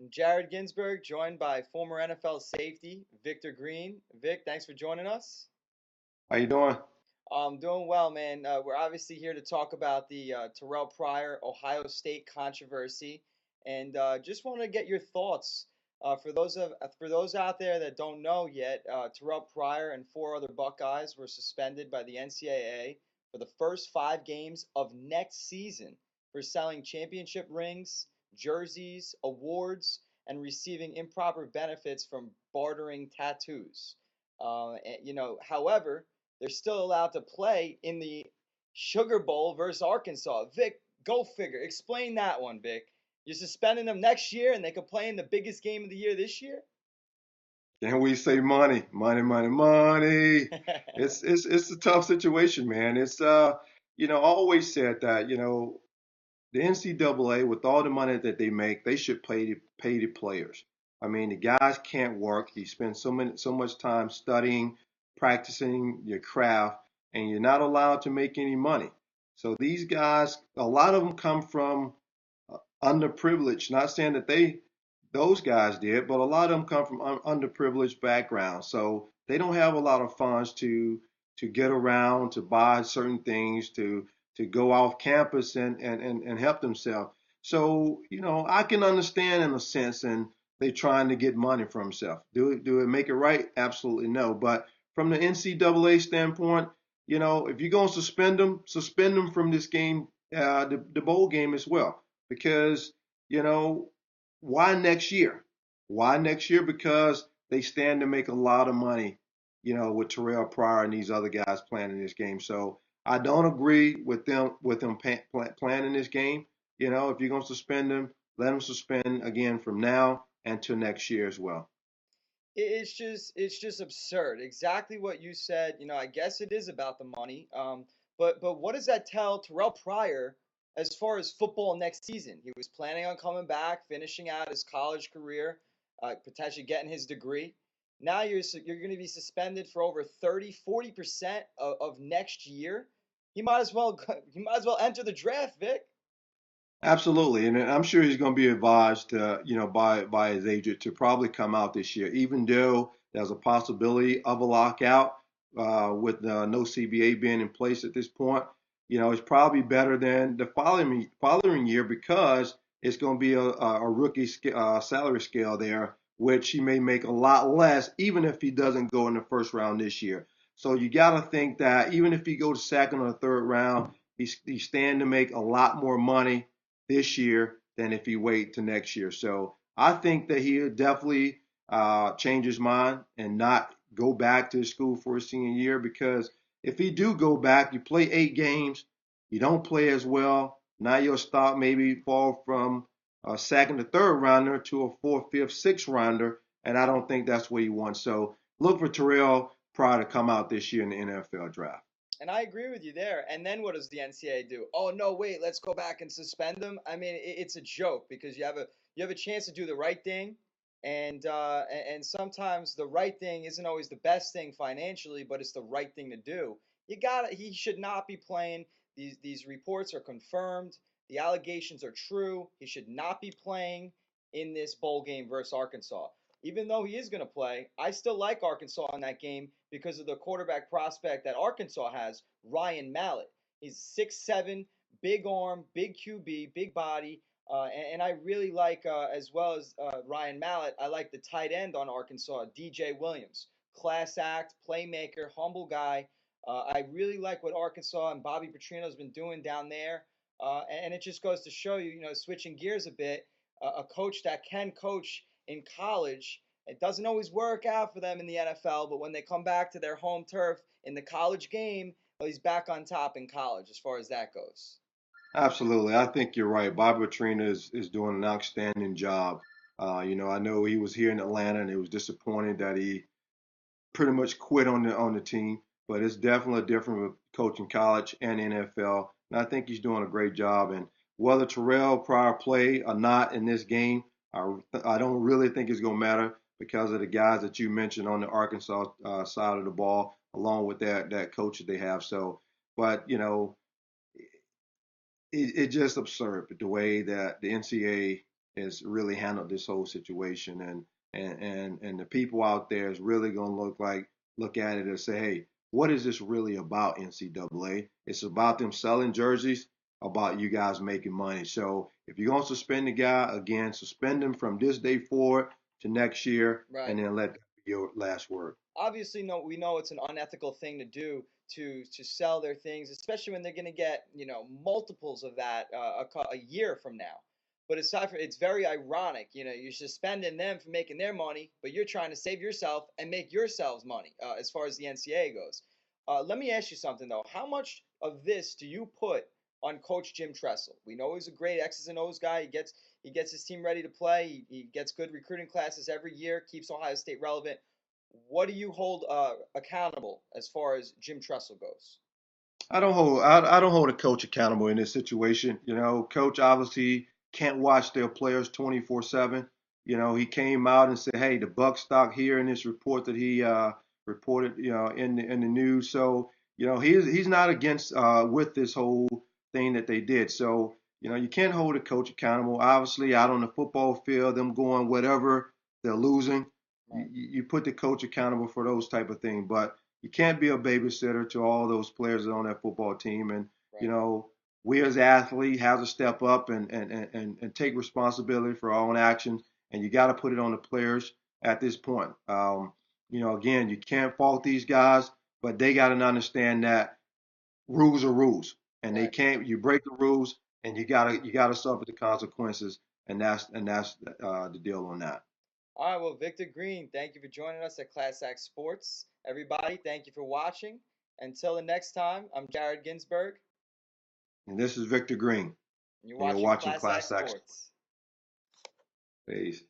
I'm Jared Ginsburg, joined by former NFL safety Victor Green. Vic, thanks for joining us. How you doing? I'm doing well, man. We're obviously here to talk about the Terrelle Pryor Ohio State controversy, and just want to get your thoughts. For those out there that don't know yet, Terrelle Pryor and four other Buckeyes were suspended by the NCAA for the first 5 games of next season for selling championship rings, jerseys, awards, and receiving improper benefits from bartering tattoos. However, they're still allowed to play in the Sugar Bowl versus Arkansas. Vic, go figure. Explain that one, Vic. You're suspending them next year and they could play in the biggest game of the year this year? Can we say money, money, money, money? It's a tough situation, man. I always said that, the NCAA with all the money that they make, they should pay the players. I mean, the guys can't work. You spend so much time studying, practicing your craft, and you're not allowed to make any money. So these guys, a lot of them come from underprivileged. Not saying that those guys did, but a lot of them come from underprivileged backgrounds. So they don't have a lot of funds to get around, to buy certain things, to go off campus and help themselves. So, I can understand in a sense, and they trying to get money for themselves. Do it make it right? Absolutely no. But from the NCAA standpoint, if you're going to suspend them from this game, the bowl game as well. Because, you know, why next year? Why next year? Because they stand to make a lot of money, with Terrell Pryor and these other guys playing in this game. So I don't agree with them playing in this game. If you're going to suspend them, let them suspend again from now until next year as well. It's just absurd. Exactly what you said. I guess it is about the money. But what does that tell Terrell Pryor as far as football next season? He was planning on coming back, finishing out his college career, potentially getting his degree. Now you're going to be suspended for over 30, 40% of next year. He might as well he might as well enter the draft, Vic. Absolutely, and I'm sure he's going to be advised, by his agent to probably come out this year, even though there's a possibility of a lockout with no CBA being in place at this point. It's probably better than the following year because it's going to be a rookie salary scale there, which he may make a lot less, even if he doesn't go in the first round this year. So you got to think that even if he goes second or third round, he's standing to make a lot more money this year than if he wait to next year. So I think that he'll definitely change his mind and not go back to school for his senior year because if he do go back, you play 8 games, you don't play as well. Now your stock maybe fall from a second to third rounder to a fourth, fifth, sixth rounder, and I don't think that's what he wants. So look for Terrell Pryor to come out this year in the NFL draft. And I agree with you there. And then what does the NCAA do? Oh no, wait, let's go back and suspend them. I mean, it's a joke because you have a chance to do the right thing, and sometimes the right thing isn't always the best thing financially, but it's the right thing to do. He should not be playing. These reports are confirmed. The allegations are true. He should not be playing in this bowl game versus Arkansas. Even though he is going to play, I still like Arkansas in that game because of the quarterback prospect that Arkansas has, Ryan Mallett. He's 6'7", big arm, big QB, big body. And I really like, as well as Ryan Mallett, I like the tight end on Arkansas, DJ Williams. Class act, playmaker, humble guy. I really like what Arkansas and Bobby Petrino's been doing down there. And it just goes to show you, switching gears a bit, a coach that can coach in college, it doesn't always work out for them in the NFL, but when they come back to their home turf in the college game, well, he's back on top in college as far as that goes. Absolutely. I think you're right. Bob Petrina is doing an outstanding job. I know he was here in Atlanta and he was disappointed that he pretty much quit on the team, but it's definitely different with coaching college and NFL. And I think he's doing a great job. And whether Terrell Pryor play or not in this game, I don't really think it's going to matter because of the guys that you mentioned on the Arkansas side of the ball, along with that coach that they have. So, but it's just absurd the way that the NCAA has really handled this whole situation, and the people out there is really going to look at it and say, hey, what is this really about, NCAA? It's about them selling jerseys, about you guys making money. So if you're going to suspend the guy, again, suspend him from this day forward to next year, Right. and then let that be your last word. Obviously, no, we know it's an unethical thing to do to sell their things, especially when they're going to get multiples of that a year from now. But aside from, it's very ironic. You're suspending them for making their money, but you're trying to save yourself and make yourselves money as far as the NCAA goes. Let me ask you something though. How much of this do you put on Coach Jim Tressel? We know he's a great X's and O's guy. He gets his team ready to play. He gets good recruiting classes every year. Keeps Ohio State relevant. What do you hold accountable as far as Jim Tressel goes? I don't hold a coach accountable in this situation. Coach obviously can't watch their players 24/7. He came out and said, "Hey, the buck stopped here," in this report that he reported, in the news. So, he's not against with this whole thing that they did. So, you can't hold a coach accountable. Obviously, out on the football field, them going whatever they're losing, Right, you put the coach accountable for those type of things. But you can't be a babysitter to all those players that are on that football team. And, right. we as athletes have to step up and take responsibility for our own actions. And you got to put it on the players at this point. Again, you can't fault these guys, but they got to understand that rules are rules, and they Right. can't. You break the rules, and you gotta suffer the consequences, and that's the deal on that. All right. Well, Victor Green, thank you for joining us at Class Act Sports. Everybody, thank you for watching. Until the next time, I'm Jared Ginsburg, And this is Victor Green, and you're and you're watching watching Class Act Class Action. Sports. Peace.